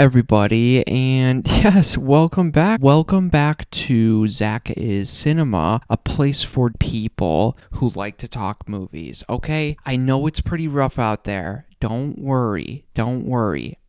everybody, and yes, welcome back. Welcome back to Zach is Cinema, a place for people who like to talk movies, okay? I know it's pretty rough out there. Don't worry.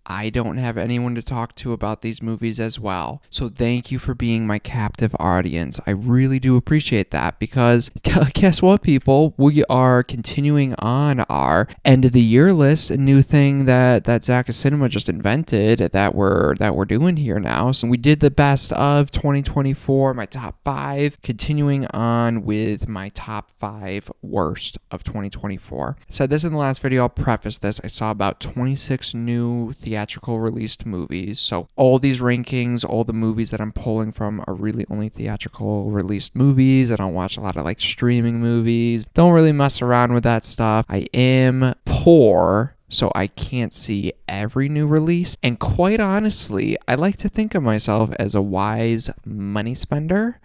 I don't have anyone to talk to about these movies as well. So thank you for being my captive audience. I really do appreciate that because guess what, people? We are continuing on our end of the year list, a new thing that ZakIsCinema just invented that we're doing here now. So we did the best of 2024, my top 5, continuing on with my top 5 worst of 2024. I said this in the last video. I'll preface this. I saw about 26 new theatrical released movies. So all these rankings, all the movies that I'm pulling from are really only theatrical released movies. I don't watch a lot of like streaming movies. Don't really mess around with that stuff. I am poor, so I can't see every new release. And quite honestly, I like to think of myself as a wise money spender.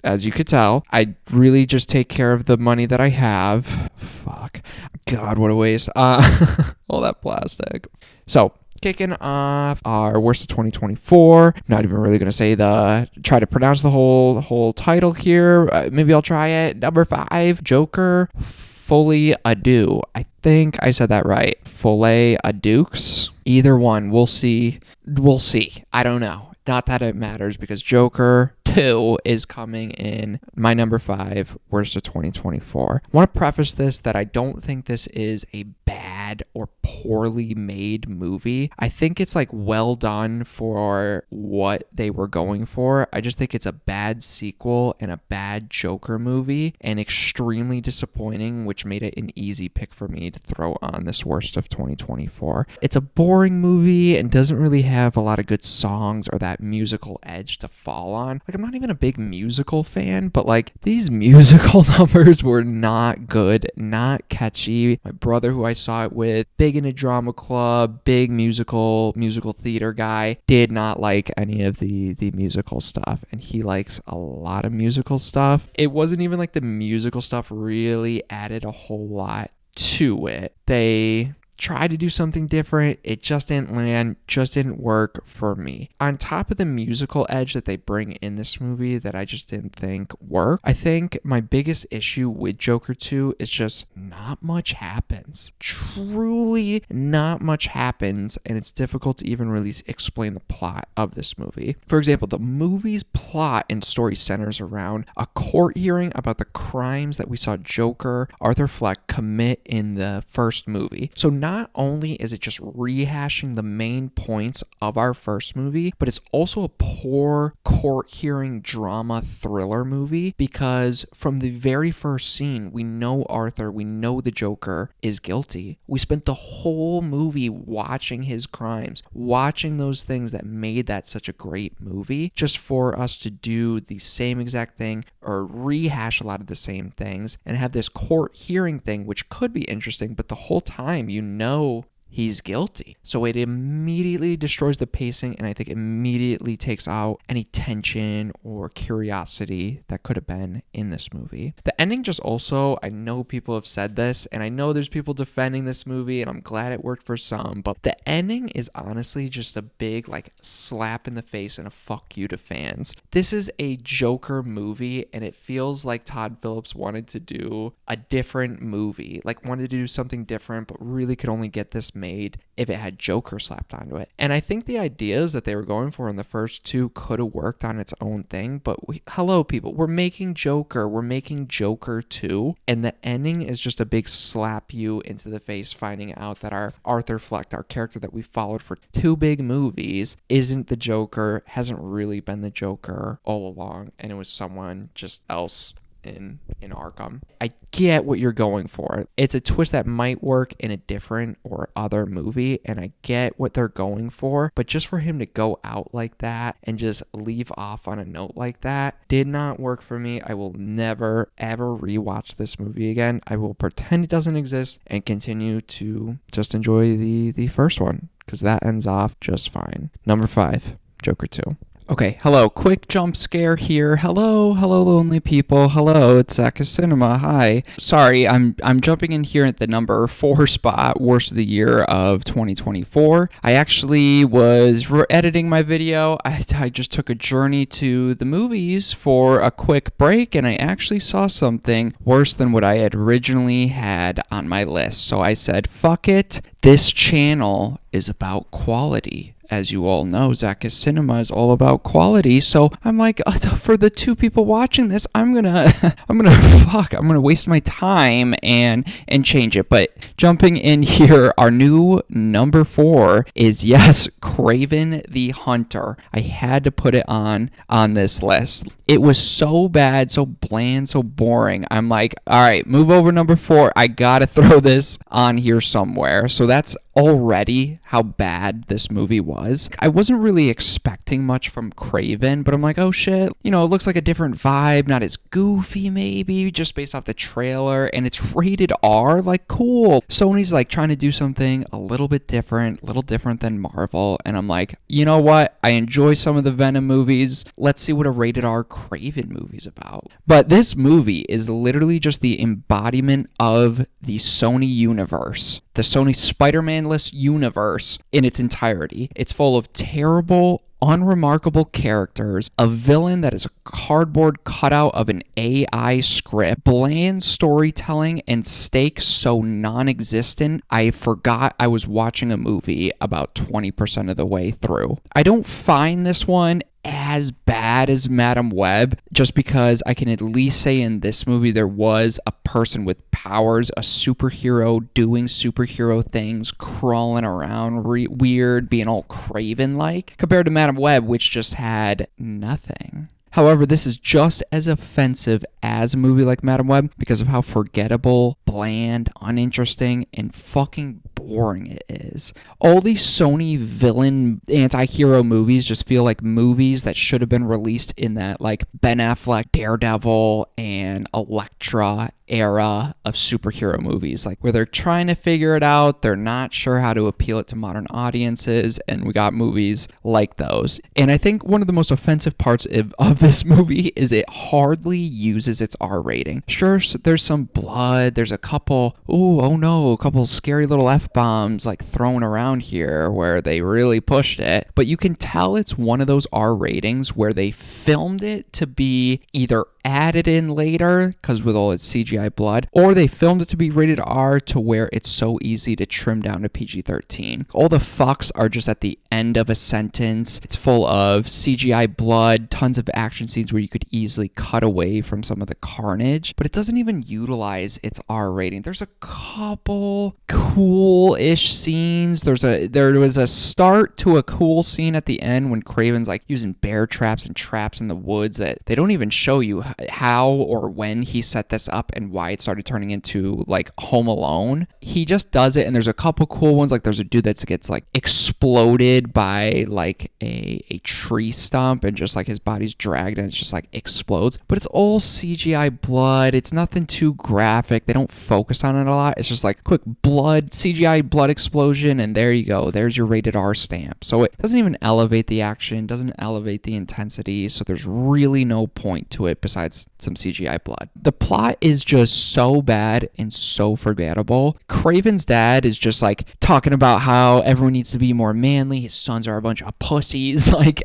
As you could tell, I really just take care of the money that I have. Fuck. God, what a waste. All that plastic. So, kicking off our worst of 2024. Not even really going to try to pronounce the whole title here. Maybe I'll try it. Number 5, Joker, Folie à Deux. I think I said that right. Folie à Deux. Either one. We'll see. I don't know. Not that it matters because Joker 2 is coming in my number 5 worst of 2024. I want to preface this that I don't think this is a bad or poorly made movie. I think it's like well done for what they were going for. I just think it's a bad sequel and a bad Joker movie and extremely disappointing, which made it an easy pick for me to throw on this worst of 2024. It's a boring movie and doesn't really have a lot of good songs or that musical edge to fall on. Like, I'm not even a big musical fan, but like these musical numbers were not good, not catchy. My brother, who I saw it with, big into drama club, big musical theater guy, did not like any of the musical stuff, and he likes a lot of musical stuff. It wasn't even like the musical stuff really added a whole lot to it. They tried to do something different. It just didn't land, just didn't work for me. On top of the musical edge that they bring in this movie that I just didn't think worked, I think my biggest issue with Joker 2 is just not much happens. Truly not much happens, and it's difficult to even really explain the plot of this movie. For example, the movie's plot and story centers around a court hearing about the crimes that we saw Joker, Arthur Fleck, commit in the first movie. So not only is it just rehashing the main points of our first movie, but it's also a poor court hearing drama thriller movie because from the very first scene, we know Arthur, we know the Joker is guilty. We spent the whole movie watching his crimes, watching those things that made that such a great movie, just for us to do the same exact thing or rehash a lot of the same things and have this court hearing thing, which could be interesting, but the whole time you know he's guilty. So it immediately destroys the pacing, and I think immediately takes out any tension or curiosity that could have been in this movie. The ending just also, I know people have said this, and I know there's people defending this movie, and I'm glad it worked for some, but the ending is honestly just a big like slap in the face and a fuck you to fans. This is a Joker movie, and it feels like Todd Phillips wanted to do a different movie, like wanted to do something different, but really could only get this made if it had Joker slapped onto it. And I think the ideas that they were going for in the first two could have worked on its own thing, but hello people, we're making Joker 2, and the ending is just a big slap you into the face, finding out that our Arthur Fleck, our character that we followed for 2 big movies, isn't the Joker, hasn't really been the Joker all along, and it was someone just else in Arkham. I get what you're going for. It's a twist that might work in a different or other movie, and I get what they're going for, but just for him to go out like that and just leave off on a note like that did not work for me. I will never ever rewatch this movie again. I will pretend it doesn't exist and continue to just enjoy the first one, because that ends off just fine. Number 5, Joker 2. Okay, hello, quick jump scare here. Hello, lonely people. Hello, it's ZakIsCinema. Hi. Sorry, I'm jumping in here at the number 4 spot, worst of the year of 2024. I actually was editing my video. I just took a journey to the movies for a quick break, and I actually saw something worse than what I had originally had on my list. So I said, fuck it. This channel is about quality. As you all know, ZakIsCinema is all about quality. So I'm like, for the 2 people watching this, I'm gonna waste my time and change it. But jumping in here, our new number 4 is, yes, Kraven the Hunter. I had to put it on this list. It was so bad, so bland, so boring. I'm like, all right, move over number 4. I gotta throw this on here somewhere. So that's already how bad this movie was. I wasn't really expecting much from Kraven, but I'm like, oh shit, it looks like a different vibe, not as goofy maybe, just based off the trailer, and it's rated R, like cool. Sony's like trying to do something a little bit different, than Marvel, and I'm like, you know what? I enjoy some of the Venom movies. Let's see what a rated R Kraven movie's about. But this movie is literally just the embodiment of the Sony universe. The Sony Spider-Man-less universe in its entirety. It's full of terrible, unremarkable characters, a villain that is a cardboard cutout of an AI script, bland storytelling, and stakes so non-existent, I forgot I was watching a movie about 20% of the way through. I don't find this one as bad as Madam Web, just because I can at least say in this movie there was a person with powers, a superhero doing superhero things, crawling around weird, being all Kraven-like, compared to Madam Web, which just had nothing. However, this is just as offensive as a movie like Madam Web because of how forgettable, bland, uninteresting, and fucking boring it is. All these Sony villain anti-hero movies just feel like movies that should have been released in that like Ben Affleck, Daredevil, and Elektra era of superhero movies, like where they're trying to figure it out, they're not sure how to appeal it to modern audiences, and we got movies like those. And I think one of the most offensive parts of this movie is it hardly uses its R rating. Sure, there's some blood, there's a couple scary little F-bombs like thrown around here where they really pushed it, but you can tell it's one of those R ratings where they filmed it to be either added in later because with all its CGI blood, or they filmed it to be rated R to where it's so easy to trim down to PG-13. All the fucks are just at the end of a sentence. It's full of CGI blood, tons of action scenes where you could easily cut away from some of the carnage, but it doesn't even utilize its R rating. There's a couple cool-ish scenes. There was a start to a cool scene at the end when Kraven's like using bear traps and traps in the woods that they don't even show you how or when he set this up and why it started turning into like Home Alone. He just does it, and there's a couple cool ones, like there's a dude that gets like exploded by like a tree stump and just like his body's dragged and it just like explodes, but it's all CGI blood. It's nothing too graphic. They don't focus on it a lot. It's just like quick blood, CGI blood explosion, and there you go. There's your rated R stamp. So it doesn't even elevate the action, doesn't elevate the intensity, so there's really no point to it besides some CGI blood. The plot is just so bad and so forgettable. Kraven's dad is just like talking about how everyone needs to be more manly. His sons are a bunch of pussies. Like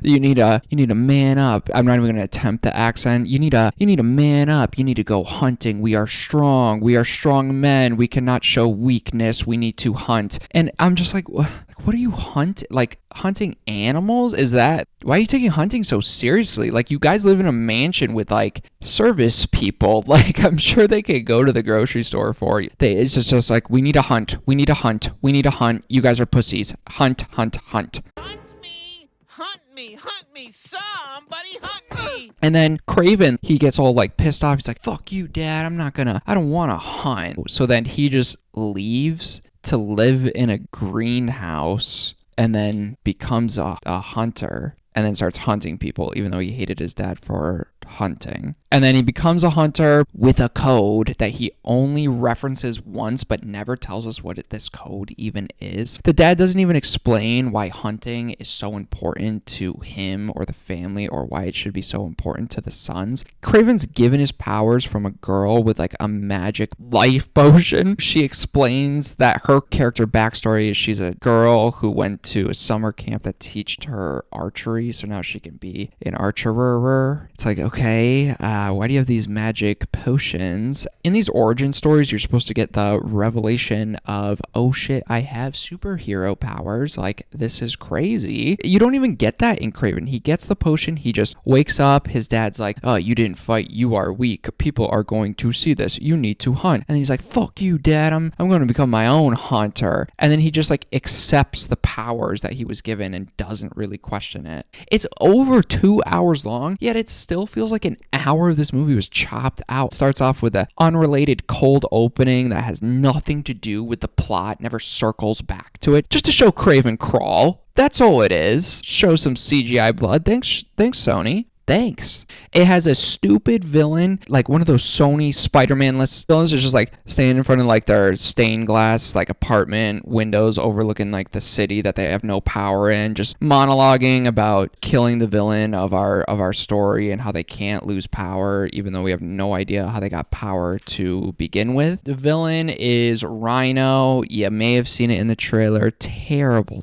you need to man up. I'm not even going to attempt the accent. You need to man up. You need to go hunting. We are strong. We are strong men. We cannot show weakness. We need to hunt. And I'm just like, what are you hunting animals? Why are you taking hunting so seriously? Like, you guys live in a mansion with like service people. Like, I'm sure they could go to the grocery store for you. It's just like, we need to hunt. We need to hunt. We need to hunt. You guys are pussies. Hunt, hunt, hunt. Hunt me, somebody hunt me. And then Kraven, he gets all like pissed off. He's like, fuck you, dad. I don't want to hunt. So then he just leaves to live in a greenhouse and then becomes a hunter and then starts hunting people, even though he hated his dad for hunting. And then he becomes a hunter with a code that he only references once but never tells us what this code even is. The dad doesn't even explain why hunting is so important to him or the family, or why it should be so important to the sons. Craven's given his powers from a girl with like a magic life potion. She explains that her character backstory is she's a girl who went to a summer camp that taught her archery, so now she can be an archerer. It's like, okay, why do you have these magic potions? In these origin stories, you're supposed to get the revelation of, oh shit, I have superhero powers. Like, this is crazy. You don't even get that in Craven. He gets the potion, he just wakes up, his dad's like, oh, you didn't fight, you are weak. People are going to see this. You need to hunt. And he's like, fuck you, dad. I'm going to become my own hunter. And then he just like accepts the powers that he was given and doesn't really question it. It's over 2 hours long, yet it still feels like an hour of this movie was chopped out. It starts off with an unrelated cold opening that has nothing to do with the plot, never circles back to it, just to show Craven crawl. That's all it is. Show some CGI blood. Thanks, Sony. Thanks. It has a stupid villain, like one of those Sony Spider-Man-less villains, is just like standing in front of like their stained glass like apartment windows overlooking like the city that they have no power in, just monologuing about killing the villain of our story and how they can't lose power, even though we have no idea how they got power to begin with. The villain is Rhino. You may have seen it in the trailer. Terrible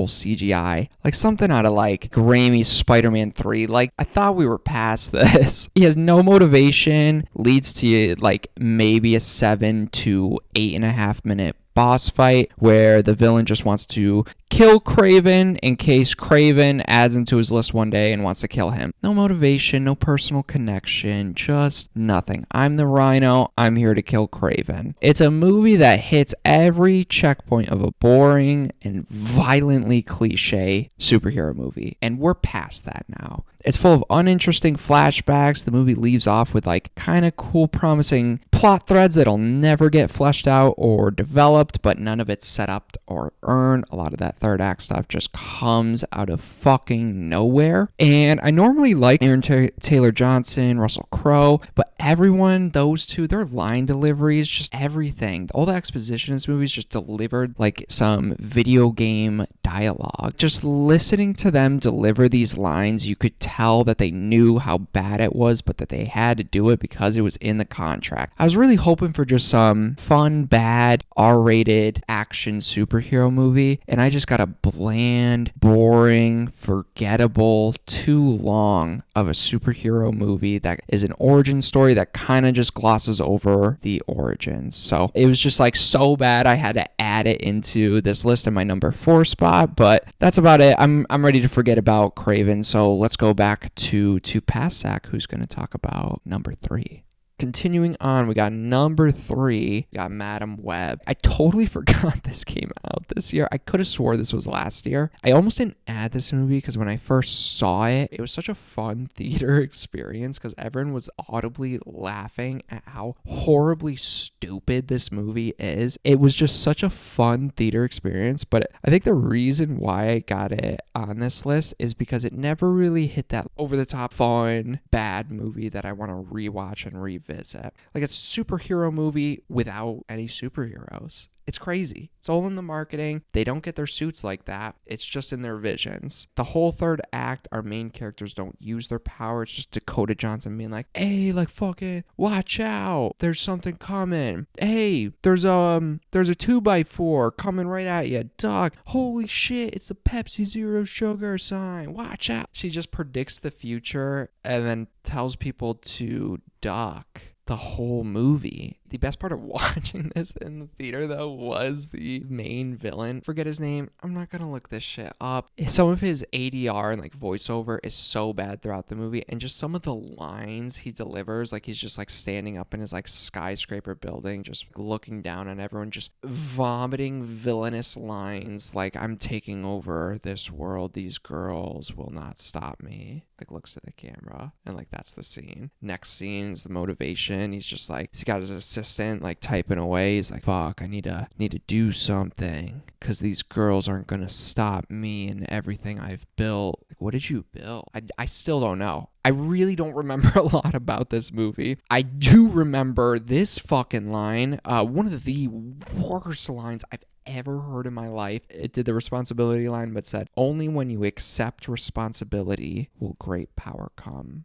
CGI, like something out of like Raimi's Spider-Man 3. Like, I thought we were past this. He has no motivation, leads to like maybe a 7 to 8.5 minute boss fight where the villain just wants to kill Craven in case Craven adds him to his list one day and wants to kill him. No motivation, no personal connection, just nothing. I'm the Rhino, I'm here to kill Craven. It's a movie that hits every checkpoint of a boring and violently cliche superhero movie, and we're past that now. It's full of uninteresting flashbacks. The movie leaves off with like kind of cool, promising plot threads that'll never get fleshed out or developed, but none of it's set up or earned. A lot of that third act stuff just comes out of fucking nowhere. And I normally like Aaron Taylor Johnson, Russell Crowe, but everyone, those two, their line deliveries, just everything. All the exposition in this movie is just delivered like some video game dialogue. Just listening to them deliver these lines, you could tell that they knew how bad it was, but that they had to do it because it was in the contract. I was really hoping for just some fun, bad, R-rated action superhero movie, and I just got a bland, boring, forgettable, too long of a superhero movie that is an origin story that kind of just glosses over the origins. So it was just like so bad I had to add it into this list in my number 4 spot, but that's about it. I'm ready to forget about Craven, so let's go back to past Zach, who's going to talk about number 3. Continuing on, we got number 3, we got Madam Web. I totally forgot this came out this year. I could have swore this was last year. I almost didn't add this movie because when I first saw it, it was such a fun theater experience because everyone was audibly laughing at how horribly stupid this movie is. It was just such a fun theater experience, but I think the reason why I got it on this list is because it never really hit that over-the-top fun, bad movie that I want to rewatch and revisit. Like, it's a superhero movie without any superheroes. It's crazy. It's all in the marketing. They don't get their suits like that. It's just in their visions. The whole third act, our main characters don't use their power. It's just Dakota Johnson being like, hey, like, fucking watch out. There's something coming. Hey, there's a 2x4 coming right at you. Dog, holy shit, it's the Pepsi Zero Sugar sign. Watch out. She just predicts the future and then tells people to duck the whole movie. The best part of watching this in the theater, though, was the main villain. Forget his name. I'm not gonna look this shit up. Some of his ADR and like voiceover is so bad throughout the movie, and just some of the lines he delivers, like he's just like standing up in his like skyscraper building, just looking down on everyone, just vomiting villainous lines like, I'm taking over this world. These girls will not stop me. Like, looks at the camera, and like that's the scene. Next scene's the motivation. He's just like, he's got his assistant assistant like typing away. He's like, fuck, I need to do something because these girls aren't gonna stop me and everything I've built. Like, what did you build? I still don't know. I really don't remember a lot about this movie. I do remember this fucking line, one of the worst lines I've ever heard in my life. It did the responsibility line, but said, only when you accept responsibility will great power come.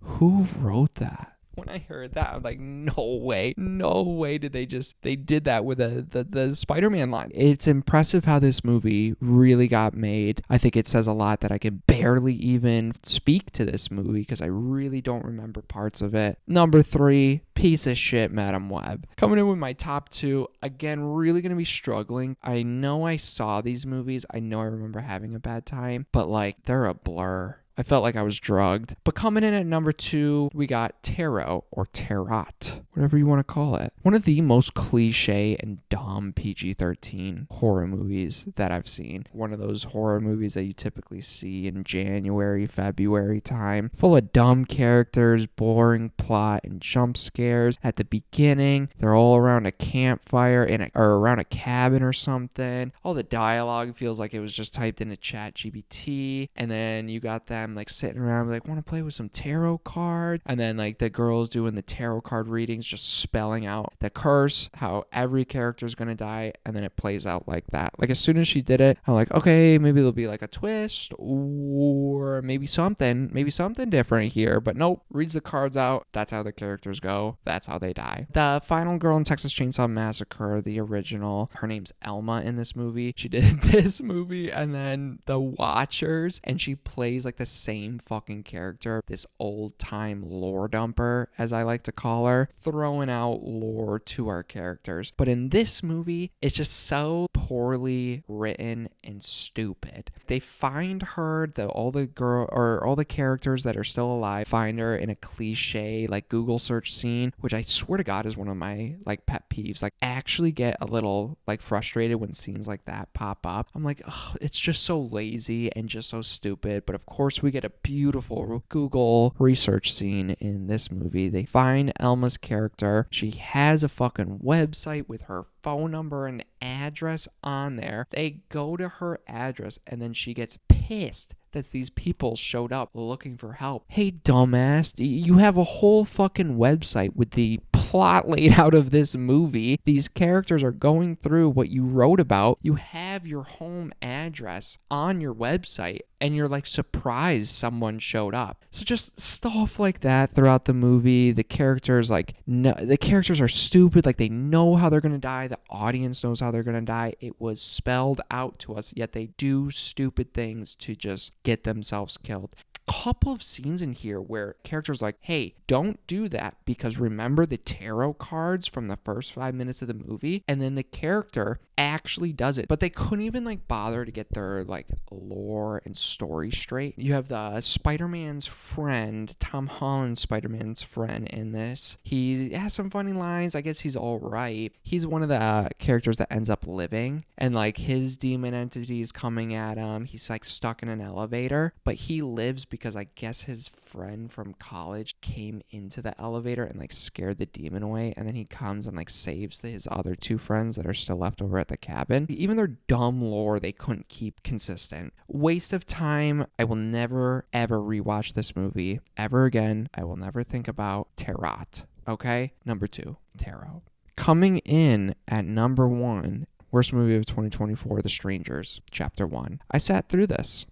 Who wrote that? When I heard that, I'm like, no way did they did that with the Spider-Man line. It's impressive how this movie really got made. I think it says a lot that I can barely even speak to this movie because I really don't remember parts of it. Number 3, piece of shit, Madam Web. Coming in with my top 2, again, really going to be struggling. I know I saw these movies. I know I remember having a bad time, but like, they're a blur. I felt like I was drugged. But coming in at number 2, we got Tarot or Tarot, whatever you want to call it. One of the most cliche and dumb PG-13 horror movies that I've seen. One of those horror movies that you typically see in January, February time. Full of dumb characters, boring plot, and jump scares. At the beginning, they're all around a campfire or around a cabin or something. All the dialogue feels like it was just typed into ChatGPT. And then you got them like sitting around like, want to play with some tarot card, and then like the girls doing the tarot card readings, just spelling out the curse, how every character is gonna die, and then it plays out like that. Like as soon as she did it, I'm like, okay, maybe there'll be like a twist or maybe something different here, but nope, reads the cards out, that's how the characters go, that's how they die. The final girl in Texas Chainsaw Massacre, the original, her name's Elma in this movie. She did this movie and then The Watchers, and she plays like the same fucking character, this old time lore dumper, as I like to call her, throwing out lore to our characters. But in this movie, it's just so poorly written and stupid. They find her, all the characters that are still alive find her in a cliche like Google search scene, which I swear to God is one of my like pet peeves. Like, I actually get a little like frustrated when scenes like that pop up. I'm like, oh, it's just so lazy and just so stupid. But of course we get a beautiful Google research scene in this movie. They find Elma's character. She has a fucking website with her phone number and address on there. They go to her address and then she gets pissed that these people showed up looking for help. Hey, dumbass, you have a whole fucking website with the plot laid out of this movie. These characters are going through what you wrote about. You have your home address on your website and you're like surprised someone showed up. So just stuff like that throughout the movie. The characters the characters are stupid. Like, they know how they're going to die. The audience knows how they're going to die. It was spelled out to us, yet they do stupid things to just get themselves killed. Couple of scenes in here where characters like, hey, don't do that because remember the tarot cards from the first 5 minutes of the movie, and then the character actually does it, but they couldn't even like bother to get their like lore and story straight. You have the Spider-Man's friend, Tom Holland's Spider-Man's friend in this. He has some funny lines. I guess he's all right. He's one of the characters that ends up living, and like his demon entity is coming at him. He's like stuck in an elevator, but he lives because I guess his friend from college came into the elevator and like scared the demon away, and then he comes and like saves his other 2 friends that are still left over at the cabin. Even their dumb lore they couldn't keep consistent. Waste of time. I will never ever rewatch this movie ever again. I will never think about Tarot. Okay? Number 2, Tarot. Coming in at number 1, worst movie of 2024, The Strangers, Chapter 1. I sat through this.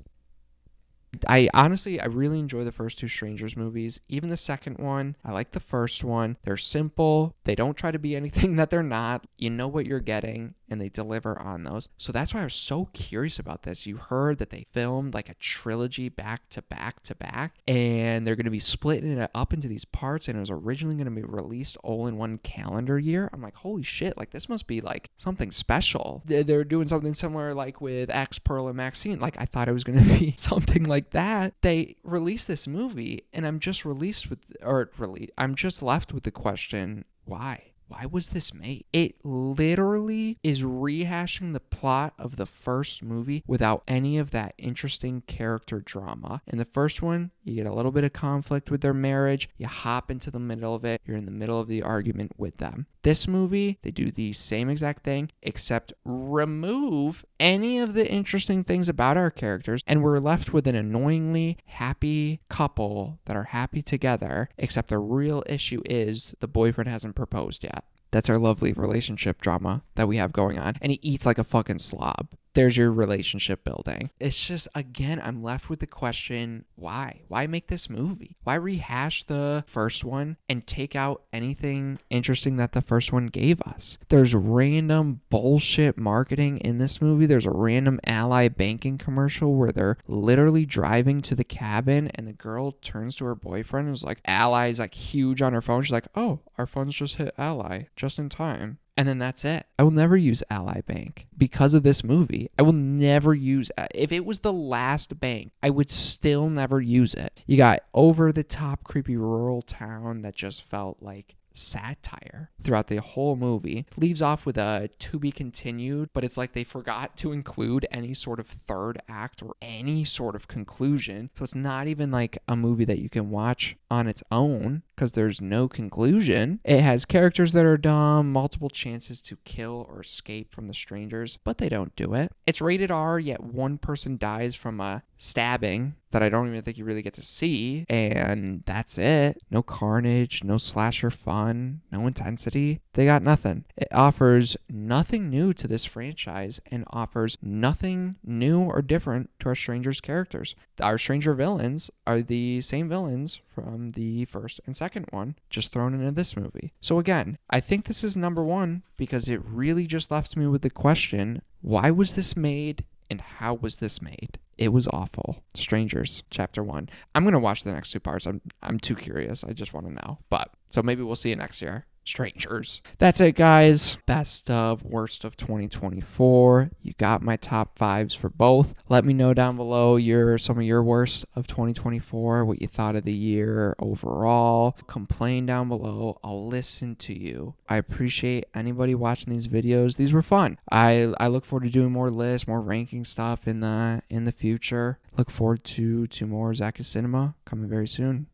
I really enjoy the first 2 Strangers movies. Even the second one, I like the first one. They're simple. They don't try to be anything that they're not. You know what you're getting, and they deliver on those. So that's why I was so curious about this. You heard that they filmed like a trilogy back to back to back, and they're going to be splitting it up into these parts, and it was originally going to be released all in one calendar year. I'm like, holy shit, like this must be like something special. They're doing something similar like with X, Pearl, and Maxine. Like, I thought it was going to be something like that. They released this movie, and I'm just left with the question, why? why was this made? It literally is rehashing the plot of the first movie without any of that interesting character drama. In the first one, you get a little bit of conflict with their marriage. You hop into the middle of it. You're in the middle of the argument with them. This movie, they do the same exact thing, except remove any of the interesting things about our characters, and we're left with an annoyingly happy couple that are happy together, except the real issue is the boyfriend hasn't proposed yet. That's our lovely relationship drama that we have going on. And he eats like a fucking slob. There's your relationship building. It's just, again, I'm left with the question, why? Why make this movie? Why rehash the first one and take out anything interesting that the first one gave us? There's random bullshit marketing in this movie. There's a random Ally banking commercial where they're literally driving to the cabin and the girl turns to her boyfriend and is like, Ally's like huge on her phone. She's like, oh, our funds just hit Ally just in time. And then that's it. I will never use Ally Bank because of this movie. I will never use it. If it was the last bank, I would still never use it. You got over the top creepy rural town that just felt like satire throughout the whole movie. Leaves off with a to be continued, but it's like they forgot to include any sort of third act or any sort of conclusion. So it's not even like a movie that you can watch on its own because there's no conclusion. It has characters that are dumb, multiple chances to kill or escape from the strangers, but they don't do it. It's rated R, yet one person dies from a stabbing that I don't even think you really get to see, and that's it. No carnage, no slasher fun, no intensity. They got nothing. It offers nothing new to this franchise and offers nothing new or different to our strangers' characters. Our stranger villains are the same villains from the first and second one, just thrown into this movie. So again, I think this is number one because it really just left me with the question, why was this made and how was this made? It was awful. Strangers, Chapter 1. I'm going to watch the next two parts. I'm too curious. I just want to know. But, so maybe we'll see you next year. Strangers. That's it, guys. Best of, worst of 2024. You got my top fives for both. Let me know down below some of your worst of 2024, what you thought of the year overall. Complain down below. I'll listen to you. I appreciate anybody watching these videos. These were fun. I look forward to doing more lists, more ranking stuff in the future. Look forward to more ZakIsCinema coming very soon.